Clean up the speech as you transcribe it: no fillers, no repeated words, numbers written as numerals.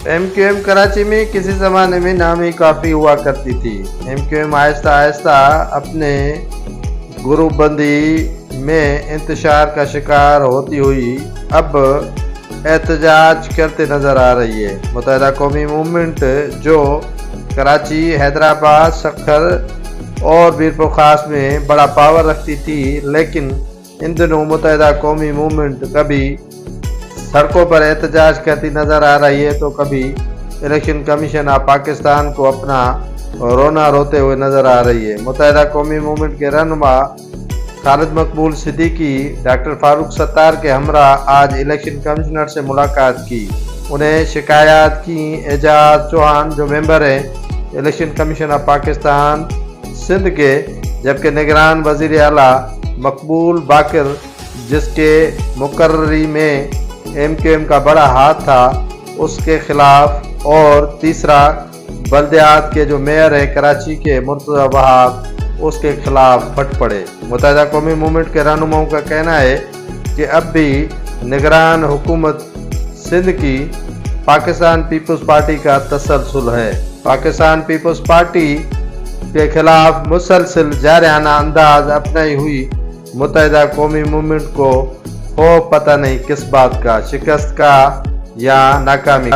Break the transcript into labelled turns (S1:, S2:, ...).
S1: MQM Karachi में किसी ज़माने में नामी काफ़ी हुआ करती थी। MQM आहिस्ता आहिस्ता अपने ग्रुप बंदी में इंतशार का शिकार होती हुई अब एहतजाज करते नज़र आ रही है। मुत्तहिदा कौमी मूवमेंट जो कराची, हैदराबाद, सक्खर और मीरपुर खास में बड़ा पावर रखती थी, लेकिन इन दिनों मुत्तहिदा कौमी मूवमेंट कभी सड़कों पर एहतजाज करती नज़र आ रही है तो कभी इलेक्शन कमीशन ऑफ पाकिस्तान को अपना रोना रोते हुए नज़र आ रही है। मुत्तहिदा कौमी मूवमेंट के रहनुमा खालिद मकबूल सिद्दीकी डॉक्टर फारूक सत्तार के हमरा आज इलेक्शन कमिश्नर से मुलाकात की। उन्हें शिकायत की एजाज चौहान जो मेंबर हैं election commission of Pakistan Sindh के, जबकि निगरान वज़ीर आला मकबूल बाकर जिसके मुकर्ररी में MQM का बड़ा हाथ था उसके खिलाफ, और तीसरा बल्दियात के जो मेयर है कराची के मुर्तज़ा वहाब उसके खिलाफ फट पड़े। मुत्तहिदा कौमी मूवमेंट के रहनुमाओं का कहना है कि अब भी निगरान हुकूमत सिंध की पाकिस्तान पीपल्स पार्टी का तसलसल है। पाकिस्तान पीपल्स पार्टी के खिलाफ मुसलसल जारहाना अंदाज अपनाई हुई मुत्तहिदा कौमी मूवमेंट को हो पता नहीं किस बात का, शिकस्त का या नाकामी।